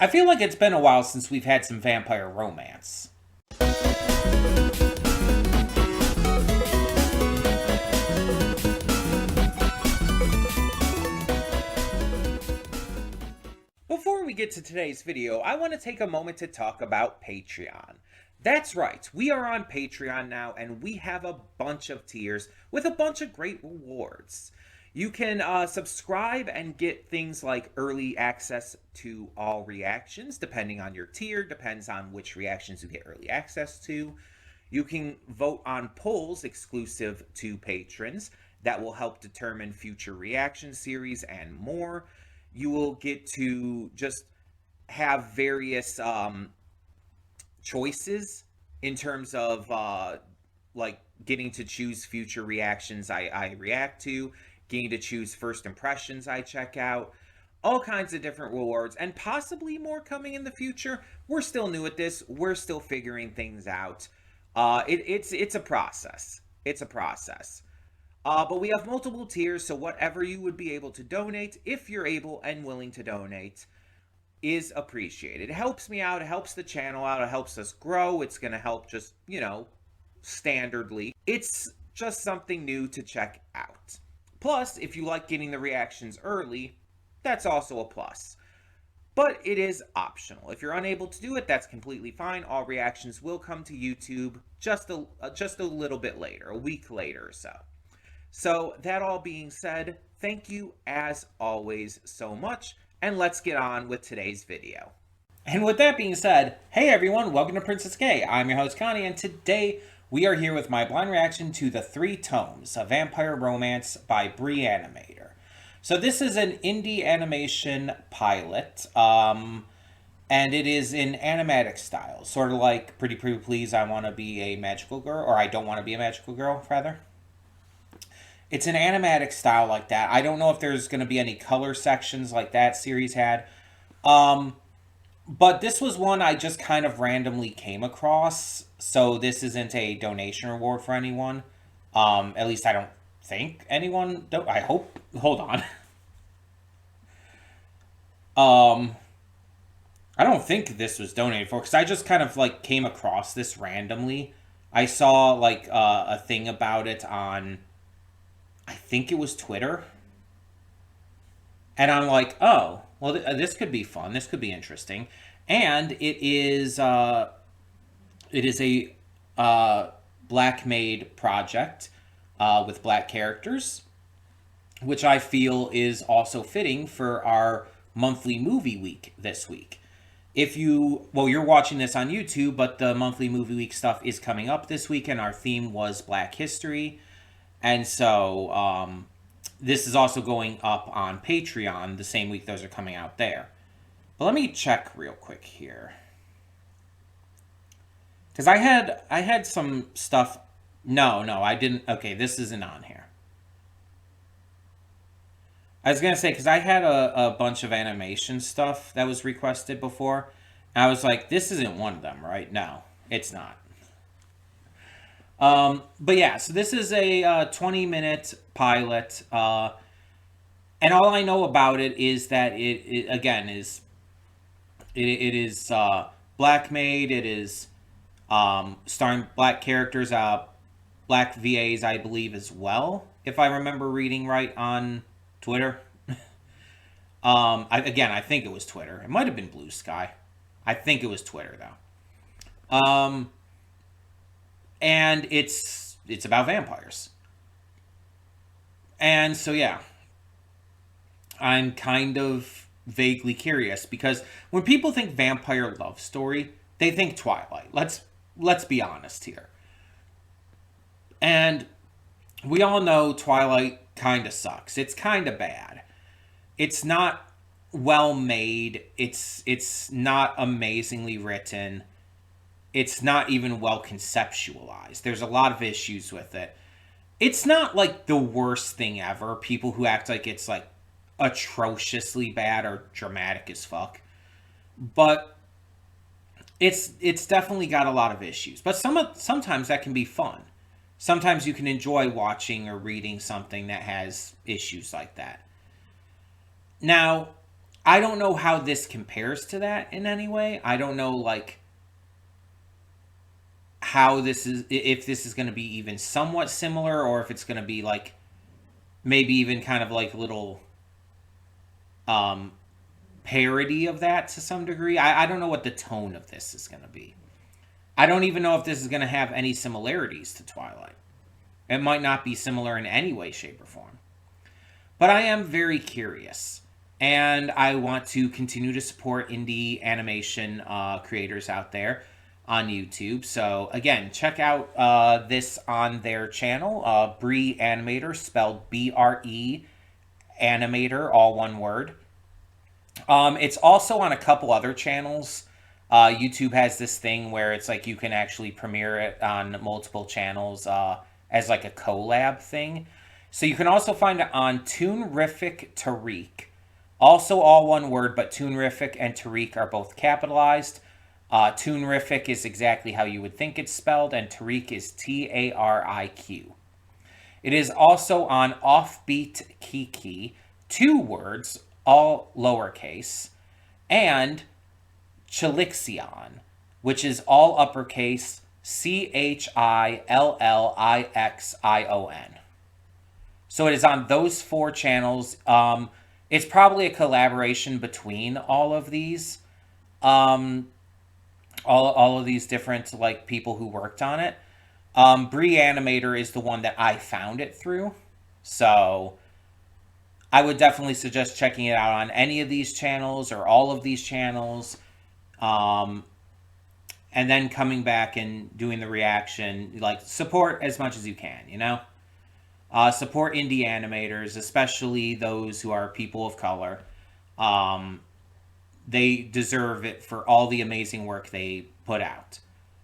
I feel like it's been a while since we've had some vampire romance. Before we get to today's video, I want to take a moment to talk about Patreon. That's right, we are on Patreon now, and we have a bunch of tiers with a bunch of great rewards. You can subscribe and get things like early access to all reactions, depending on your tier, depends on which reactions you get early access to. You can vote on polls exclusive to patrons that will help determine future reaction series and more. You will get to just have various choices in terms of like getting to choose future reactions I react to, getting to choose first impressions I check out, all kinds of different rewards, and possibly more coming in the future. We're still new at this. We're still figuring things out. It's a process. It's a process. But we have multiple tiers, so whatever you would be able to donate, if you're able and willing to donate, is appreciated. It helps me out, it helps the channel out, it helps us grow. It's going to help just, standardly. It's just something new to check out. Plus, if you like getting the reactions early, that's also a plus. But it is optional. If you're unable to do it, that's completely fine. All reactions will come to YouTube just a little bit later, a week later or so. So, that all being said, thank you as always so much, and let's get on with today's video. And with that being said, hey everyone, welcome to Princess Gay. I'm your host Connie, and today we are here with my blind reaction to the 3 tomes, A Vampire Romance by Brianimator. So this is an indie animation pilot, and it is in animatic style, sort of like Pretty Pretty Please, I Want to Be a Magical Girl, or I Don't Want to Be a Magical Girl, rather. It's an animatic style like that. I don't know if there's going to be any color sections like that series had. But this was one I just kind of randomly came across. So this isn't a donation reward for anyone. At least I don't think anyone... I hope... Hold on. I don't think this was donated for, because I just kind of like came across this randomly. I saw like a thing about it on... I think it was Twitter. And I'm like, oh, well, this could be fun. This could be interesting. And it is a black-made project with black characters, which I feel is also fitting for our monthly movie week this week. You're watching this on YouTube, but the monthly movie week stuff is coming up this week, and our theme was Black History. And so, this is also going up on Patreon the same week those are coming out there. But let me check real quick here. Because I had some stuff... No, I didn't... Okay, this isn't on here. I was going to say, because I had a bunch of animation stuff that was requested before. And I was like, this isn't one of them, right? No, it's not. But yeah, so this is a 20-minute pilot, and all I know about it is that it again is black made. It is starring black characters, black VAs, I believe, as well, if I remember reading right on Twitter. I think it was Twitter. It might have been Blue Sky. I think it was Twitter though. And it's about vampires. And so, yeah. I'm kind of vaguely curious, because when people think vampire love story, they think Twilight. Let's be honest here. And we all know Twilight kind of sucks. It's kind of bad. It's not well made. It's not amazingly written. It's not even well conceptualized. There's a lot of issues with it. It's not like the worst thing ever. People who act like it's like atrociously bad or dramatic as fuck. But it's definitely got a lot of issues. But sometimes that can be fun. Sometimes you can enjoy watching or reading something that has issues like that. Now, I don't know how this compares to that in any way. I don't know, like, how this is, if this is going to be even somewhat similar, or if it's going to be like maybe even kind of like a little um parody of that to some degree. I don't know what the tone of this is going to be. I don't even know if this is going to have any similarities to Twilight. It might not be similar in any way, shape, or form. But I am very curious. And I want to continue to support indie animation creators out there on YouTube. So, again, check out this on their channel, Bree Animator, spelled BRE Animator, all one word. It's also on a couple other channels. YouTube has this thing where it's like you can actually premiere it on multiple channels as like a collab thing. So you can also find it on Toonrific Tariq. Also all one word, but Toonrific and Tariq are both capitalized. Toonrific is exactly how you would think it's spelled, and Tariq is Tariq. It is also on Offbeat Kiki, 2 words, all lowercase, and Chilixion, which is all uppercase, Chillixion. So it is on those 4 channels. It's probably a collaboration between all of these, all of these different like people who worked on it. Bree Animator is the one that I found it through, so I would definitely suggest checking it out on any of these channels or all of these channels, and then coming back and doing the reaction. Like, support as much as you can, you know? Support indie animators, especially those who are people of color. They deserve it for all the amazing work they put out.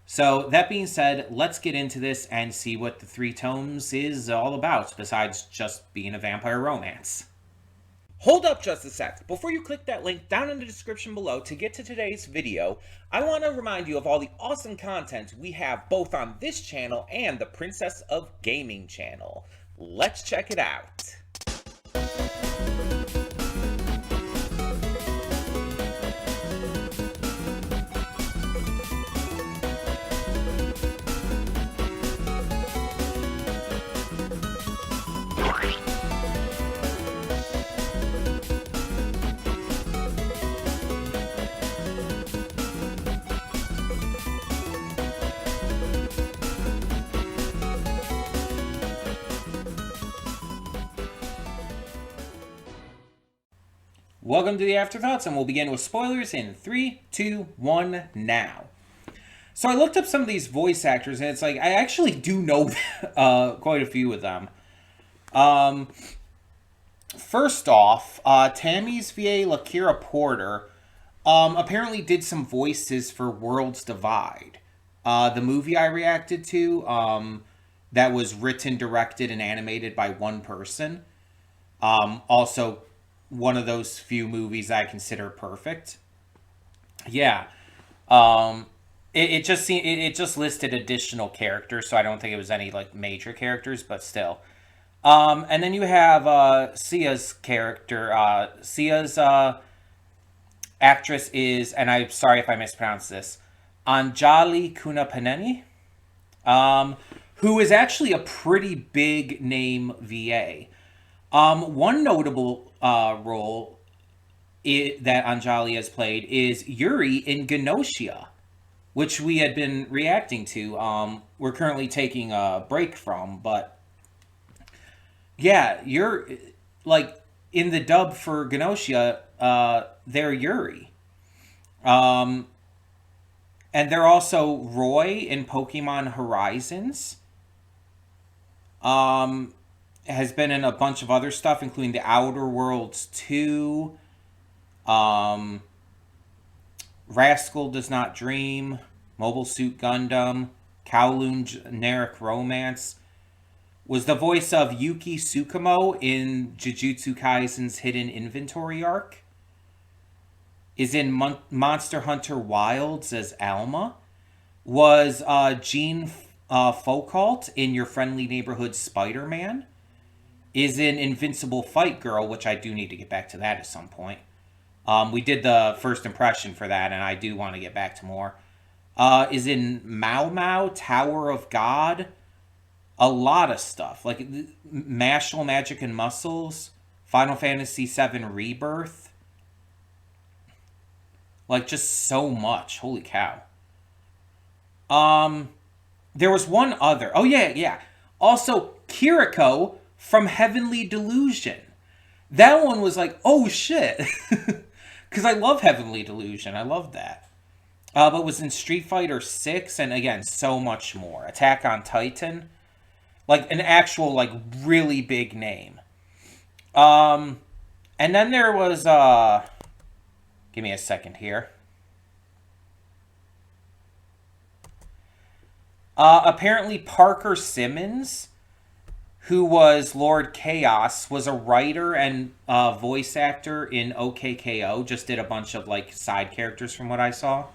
So, that being said, let's get into this and see what the 3 tomes is all about, besides just being a vampire romance. Hold up just a sec. Before you click that link down in the description below to get to today's video, I want to remind you of all the awesome content we have both on this channel and the Princess of Gaming channel. Let's check it out. Welcome to the Afterthoughts, and we'll begin with spoilers in 3, 2, 1, now. So I looked up some of these voice actors, and it's like, I actually do know quite a few of them. First off, Tammy's VA Lakira Porter apparently did some voices for Worlds Divide. The movie I reacted to that was written, directed, and animated by one person. Also, one of those few movies I consider perfect. Yeah. It just listed additional characters, so I don't think it was any like major characters, but still. And then you have Sia's character. Sia's actress is, and I'm sorry if I mispronounced this, Anjali Kunapaneni, who is actually a pretty big name VA. One notable role that Anjali has played is Yuri in Genosha, which we had been reacting to. We're currently taking a break from, but yeah, you're like in the dub for Genosha, they're Yuri. And they're also Roy in Pokemon Horizons. Has been in a bunch of other stuff, including The Outer Worlds 2, Rascal Does Not Dream, Mobile Suit Gundam, Kowloon Generic Romance. Was the voice of Yuki Tsukumo in Jujutsu Kaisen's Hidden Inventory arc. Is in Monster Hunter Wilds as Alma. Was Jean Foucault in Your Friendly Neighborhood Spider-Man. Is in Invincible Fight Girl, which I do need to get back to that at some point. We did the first impression for that, and I do want to get back to more. Is in Mau Mau, Tower of God. A lot of stuff like Mashal, Magic and Muscles, Final Fantasy VII Rebirth. Like just so much. Holy cow. Um, there was one other. Oh yeah, yeah. Also, Kiriko from Heavenly Delusion. That one was like, oh shit, because I love Heavenly Delusion. I love that. But was in Street Fighter 6, and again, so much more. Attack on Titan, like an actual like really big name. Um, and then there was give me a second here. Apparently Parker Simmons, who was Lord Chaos, was a writer and voice actor in OKKO. Just did a bunch of like side characters from what I saw.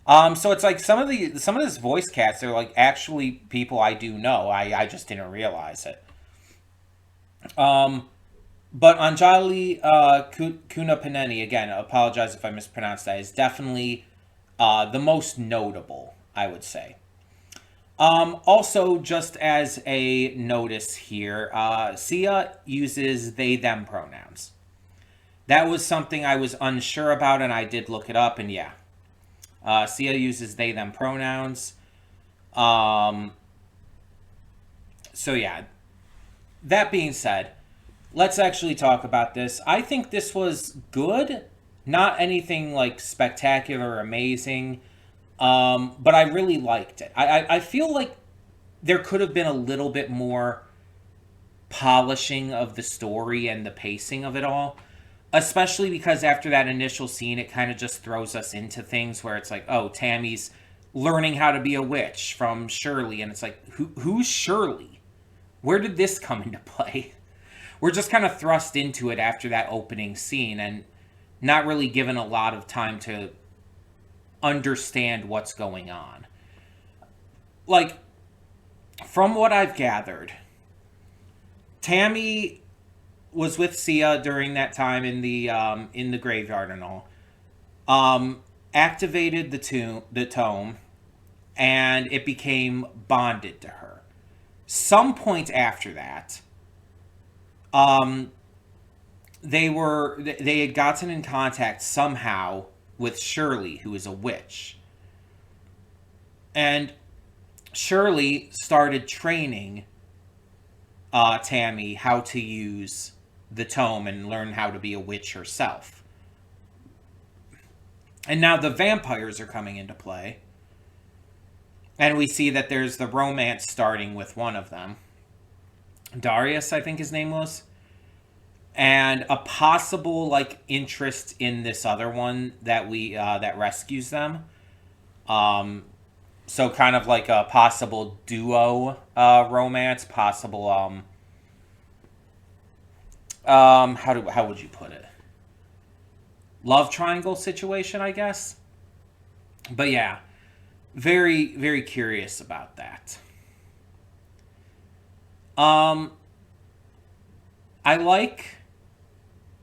So it's like some of this voice cast are like actually people I do know. I just didn't realize it. Um, but Anjali Kunapaneni, again, apologize if I mispronounced that, is definitely the most notable, I would say. Also, just as a notice here, Sia uses they them pronouns. That was something I was unsure about, and I did look it up, and yeah, Sia uses they them pronouns. Um, so yeah, that being said, let's actually talk about this. I think this was good, not anything like spectacular or amazing, but I really liked it. I feel like there could have been a little bit more polishing of the story and the pacing of it all, especially because after that initial scene, it kind of just throws us into things where it's like, oh, Tammy's learning how to be a witch from Shirley, and it's like, who's Shirley? Where did this come into play? We're just kind of thrust into it after that opening scene and not really given a lot of time to understand what's going on. Like, from what I've gathered, Tammy was with Sia during that time in the graveyard and all. Activated the tome, and it became bonded to her. Some point after that, um, they had gotten in contact somehow with Shirley, who is a witch, and Shirley started training Tammy how to use the tome and learn how to be a witch herself. And now the vampires are coming into play. And we see that there's the romance starting with one of them. Darius, I think his name was. And a possible like interest in this other one that that rescues them. So kind of like a possible duo romance, possible how would you put it? Love triangle situation, I guess. But yeah, very very curious about that. Um, I like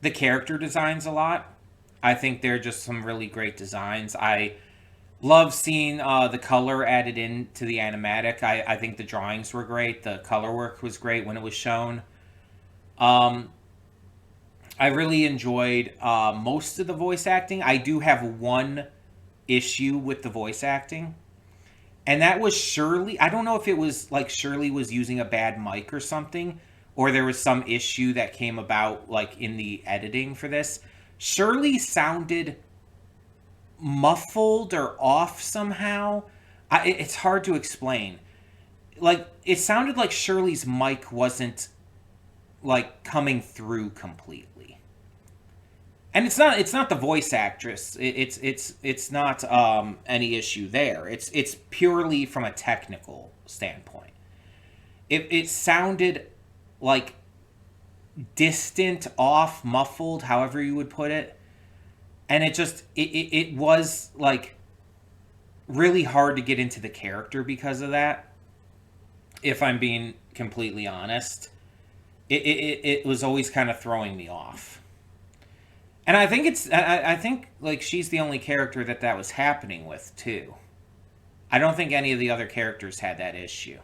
the character designs a lot. I think they're just some really great designs. I love seeing the color added into the animatic. I think the drawings were great. The color work was great when it was shown. Um, I really enjoyed most of the voice acting. I do have one issue with the voice acting, and that was Shirley. I don't know if it was like Shirley was using a bad mic or something, or there was some issue that came about like in the editing for this. Shirley sounded muffled or off somehow. It's hard to explain. Like it sounded like Shirley's mic wasn't like coming through completely. And it's not the voice actress. It's not any issue there. It's purely from a technical standpoint. It sounded like distant, off, muffled, however you would put it. And it was like really hard to get into the character because of that. If I'm being completely honest, it was always kind of throwing me off. And I think I think like she's the only character that was happening with too. I don't think any of the other characters had that issue.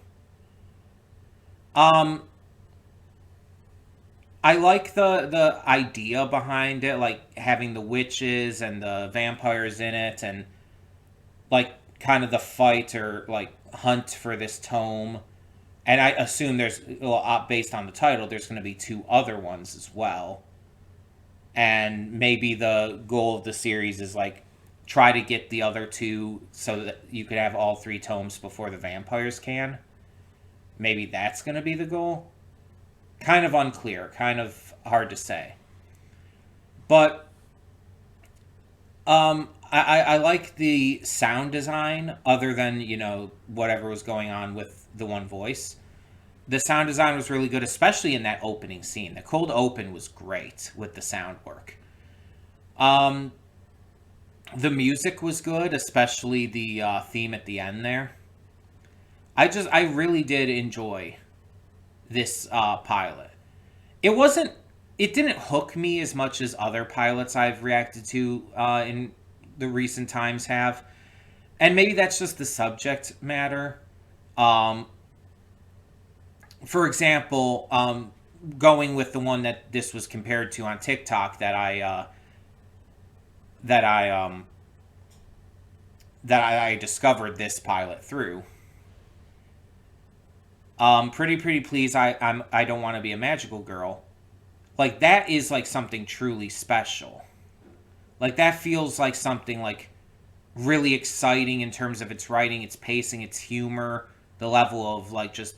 Um, I like the idea behind it, like having the witches and the vampires in it, and like kind of the fight or like hunt for this tome. And I assume there's, well, based on the title, there's going to be two other ones as well. And maybe the goal of the series is like try to get the other two so that you could have all three tomes before the vampires can. Maybe that's going to be the goal. Kind of unclear, kind of hard to say. But I like the sound design, other than, whatever was going on with the one voice. The sound design was really good, especially in that opening scene. The cold open was great with the sound work. Um, the music was good, especially the theme at the end there. I really did enjoy this pilot. It wasn't, it didn't hook me as much as other pilots I've reacted to in the recent times have. And maybe that's just the subject matter. Um, for example, going with the one that this was compared to on TikTok that I I discovered this pilot through. Pretty please, I don't want to be a magical girl. Like that is like something truly special. Like that feels like something like really exciting in terms of its writing, its pacing, its humor, the level of like just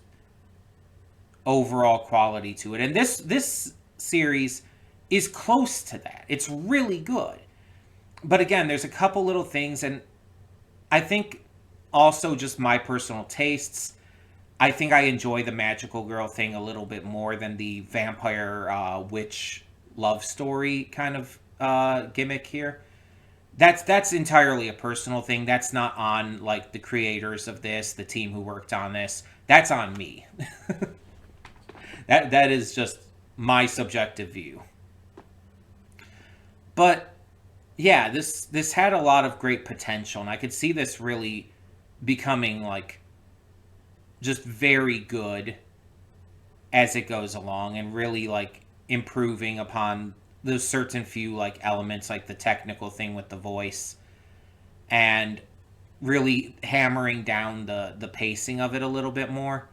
overall quality to it. And this series is close to that. It's really good. But again, there's a couple little things, and I think also just my personal tastes. I think I enjoy the magical girl thing a little bit more than the vampire witch love story kind of gimmick here. That's entirely a personal thing. That's not on like the creators of this, the team who worked on this. That's on me. That is just my subjective view. But yeah, this had a lot of great potential, and I could see this really becoming like just very good as it goes along, and really like improving upon those certain few like elements, like the technical thing with the voice, and really hammering down the pacing of it a little bit more.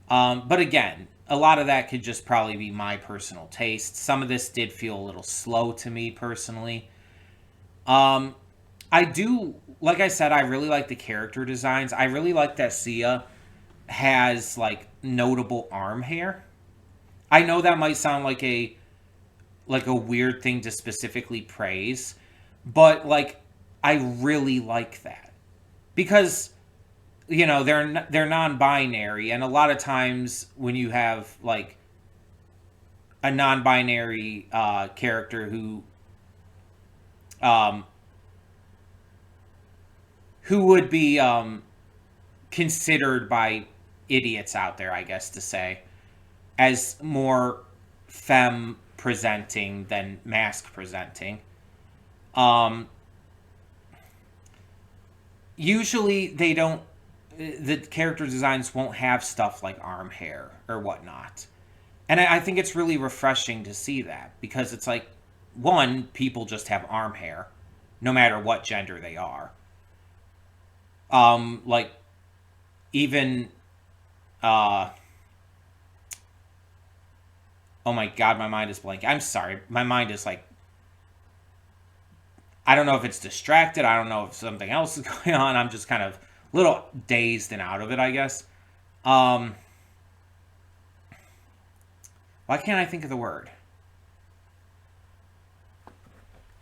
But again, a lot of that could just probably be my personal taste. Some of this did feel a little slow to me personally. um I do, like I said, I really like the character designs. I really like that Sia has like notable arm hair. I know that might sound like a weird thing to specifically praise, but like I really like that because they're non-binary, and a lot of times when you have like a non-binary character um who would be considered by idiots out there, I guess to say, as more femme presenting than mask presenting. Um, Usually they don't. The character designs won't have stuff like arm hair or whatnot, and I think it's really refreshing to see that because it's like, one, people just have arm hair, no matter what gender they are. Like even uh oh my god, my mind is blanking. I'm sorry. My mind is like, I don't know if it's distracted. I don't know if something else is going on. I'm just kind of a little dazed and out of it, I guess. Um why can't I think of the word?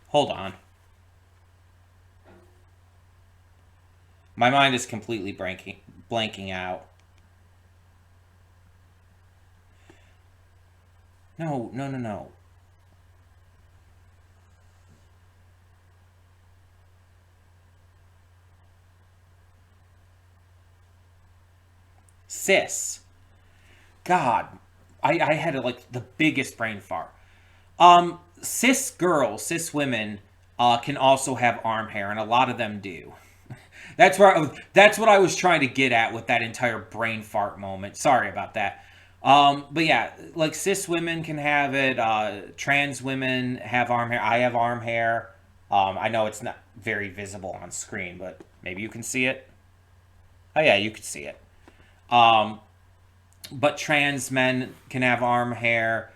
Hold on. My mind is completely blanking out. No, no, no, no. Sis. God, I had like the biggest brain fart. cis women can also have arm hair, and a lot of them do. That's what I was trying to get at with that entire brain fart moment. Sorry about that. But yeah, like cis women can have it. Trans women have arm hair. I have arm hair. I know it's not very visible on screen, but maybe you can see it. Oh yeah, you can see it. Um, but trans men can have arm hair.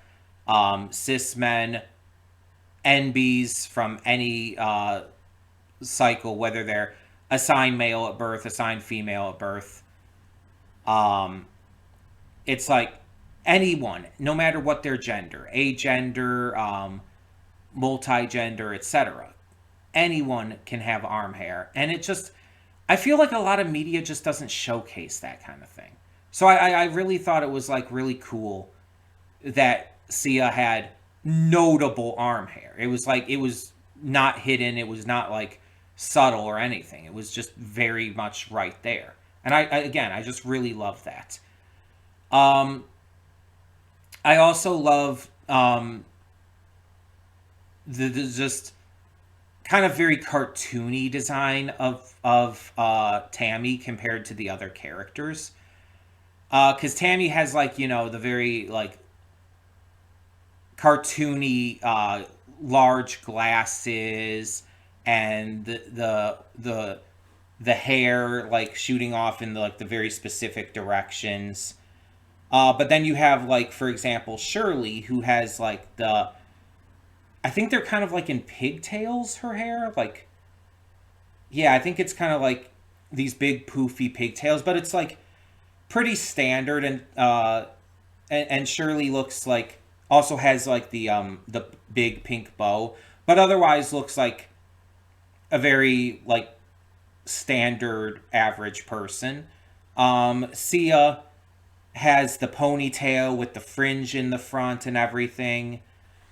Cis men, NBs from any cycle, whether they're assigned male at birth, assigned female at birth. Um, it's like anyone, no matter what their gender, agender, multi-gender, etc. Anyone can have arm hair, and it just, I feel like a lot of media just doesn't showcase that kind of thing. So I really thought it was like really cool that Sia had notable arm hair. It was like it was not hidden. It was not like subtle or anything. It was just very much right there. And again, I just really love that. Um, I also love the just kind of very cartoony design of Tammy compared to the other characters. Because Tammy has like the very like cartoony large glasses and the hair like shooting off in like the very specific directions. But then you have like for example Shirley who has like I think they're kind of like in pigtails her hair like yeah I think it's kind of like these big poofy pigtails but it's like pretty standard and Shirley looks like also has like the big pink bow, but otherwise looks like a very like standard average person. Sia has the ponytail with the fringe in the front and everything.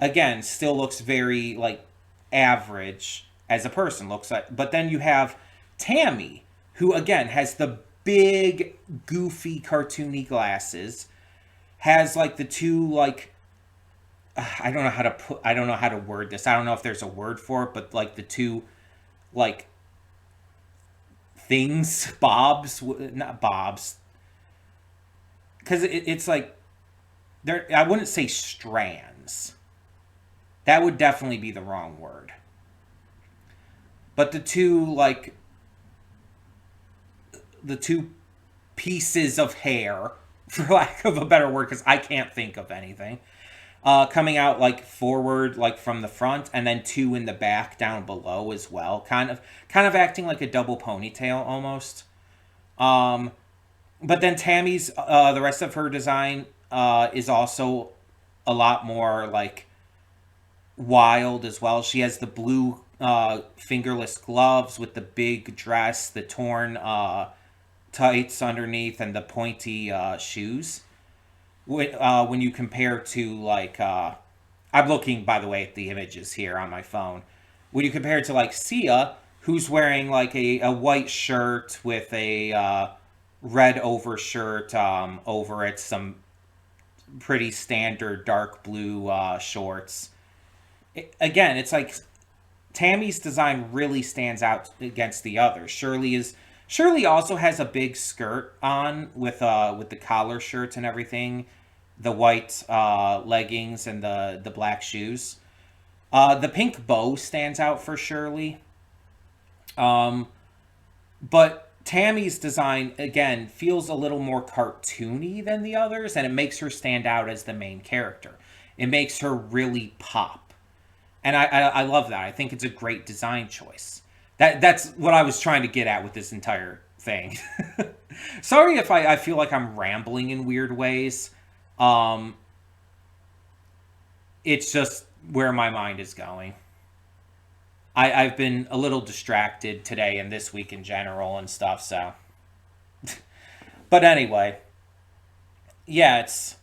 Again, still looks very like average as a person looks like. But then you have Tammy, who again has the big goofy cartoony glasses, has like the two like I don't know how to word this. I don't know if there's a word for it, but like the two like things, bobs, not bobs, because it's like there. I wouldn't say strands. That would definitely be the wrong word. But the two pieces of hair, for lack of a better word, because I can't think of anything, coming out like forward, like from the front, and then two in the back down below as well, kind of acting like a double ponytail almost. Um, but then Tammy's the rest of her design is also a lot more like wild as well. She has the blue fingerless gloves with the big dress, the torn tights underneath, and the pointy shoes. When you compare to like, I'm looking by the way at the images here on my phone. When you compare it to like Sia, who's wearing like a white shirt with a red overshirt over it, some pretty standard dark blue shorts. Again, it's like Tammy's design really stands out against the others. Shirley also has a big skirt on with the collar shirts and everything, the white leggings and the black shoes. The pink bow stands out for Shirley. Um, but Tammy's design again feels a little more cartoony than the others, and it makes her stand out as the main character. It makes her really pop, and I love that. I think it's a great design choice. That's what I was trying to get at with this entire thing. Sorry if I feel like I'm rambling in weird ways. Um, it's just where my mind is going. I've been a little distracted today and this week in general and stuff, so. But anyway, yeah, it's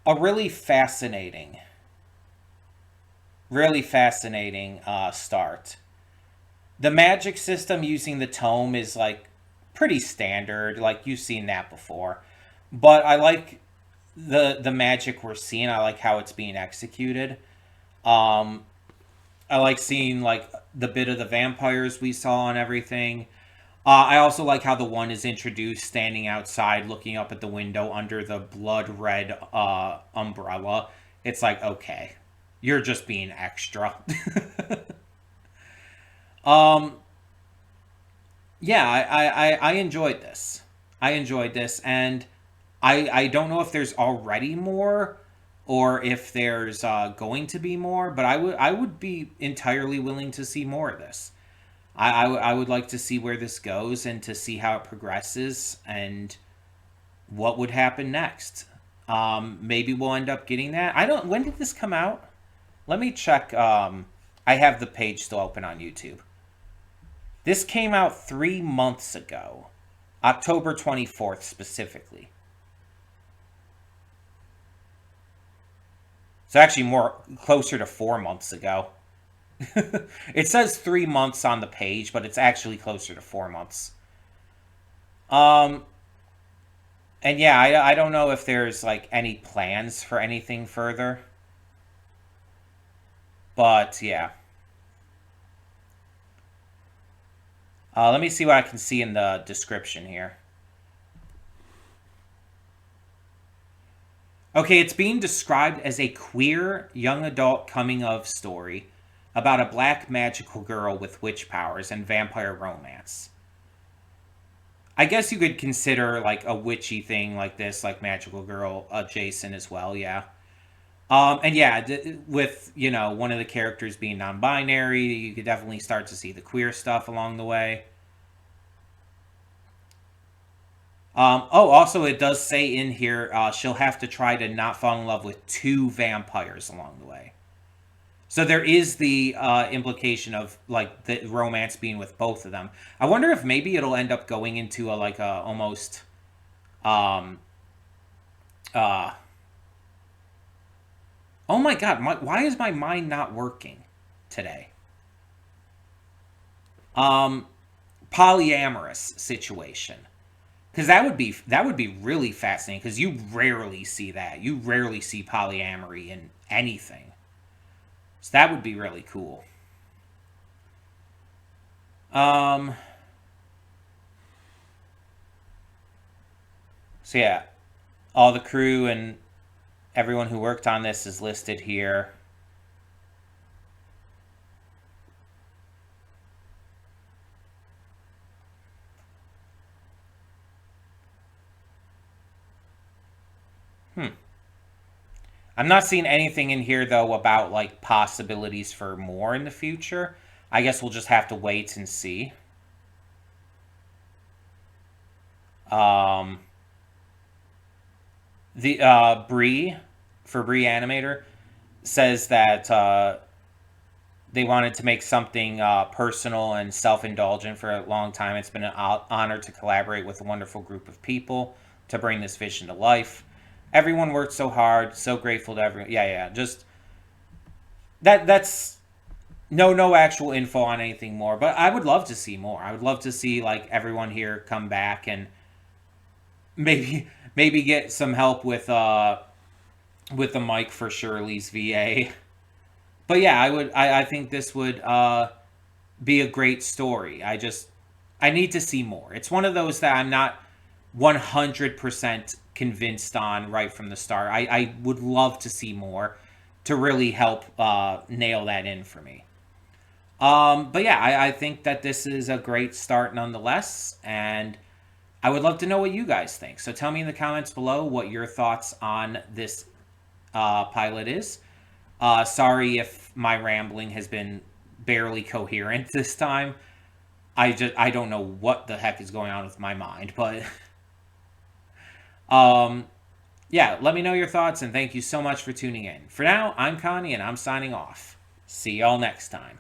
a really fascinating start. The magic system using the tome is like pretty standard, like you've seen that before. But I like the magic we're seeing. I like how it's being executed. Um, I like seeing like the bit of the vampires we saw and everything. I also like how the one is introduced standing outside looking up at the window under the blood red umbrella. It's like, okay, you're just being extra. um, yeah, I enjoyed this. I enjoyed this, and I don't know if there's already more or if there's going to be more, but I would be entirely willing to see more of this. I would like to see where this goes and to see how it progresses and what would happen next. Maybe we'll end up getting that. I don't. When did this come out? Let me check. I have the page still open on YouTube. This came out 3 months ago, October 24th specifically. So actually, more closer to 4 months ago. It says 3 months on the page, but it's actually closer to 4 months. Um, and yeah, I don't know if there's like any plans for anything further, but yeah. Let me see what I can see in the description here. Okay, it's being described as a queer young adult coming of story about a black magical girl with witch powers and vampire romance. I guess you could consider like a witchy thing like this, like magical girl adjacent as well, yeah. And yeah, with one of the characters being non-binary, you could definitely start to see the queer stuff along the way. Oh, also, it does say in here she'll have to try to not fall in love with two vampires along the way. So there is the implication of like the romance being with both of them. I wonder if maybe it'll end up going into a like a almost um uh oh my god, why is my mind not working today? Um Polyamorous situation. Because that would be really fascinating because you rarely see that. You rarely see polyamory in anything. So that would be really cool. Um so yeah, all the crew and everyone who worked on this is listed here. Hmm. I'm not seeing anything in here though about like possibilities for more in the future. I guess we'll just have to wait and see. Um the Bree for Bree Animator says that they wanted to make something personal and self-indulgent for a long time. It's been an honor to collaborate with a wonderful group of people to bring this vision to life. Everyone worked so hard. So grateful to everyone. Yeah, yeah. Just that's no actual info on anything more. But I would love to see more. I would love to see like everyone here come back and maybe get some help with the mic for Shirley's VA. But yeah, I think this would be a great story. I need to see more. It's one of those that I'm not 100% convinced on right from the start. I would love to see more to really help nail that in for me. But yeah, I think that this is a great start nonetheless, and I would love to know what you guys think. So tell me in the comments below what your thoughts on this pilot is. Sorry if my rambling has been barely coherent this time. I don't know what the heck is going on with my mind, but um yeah, let me know your thoughts and thank you so much for tuning in. For now, I'm Connie and I'm signing off. See y'all next time.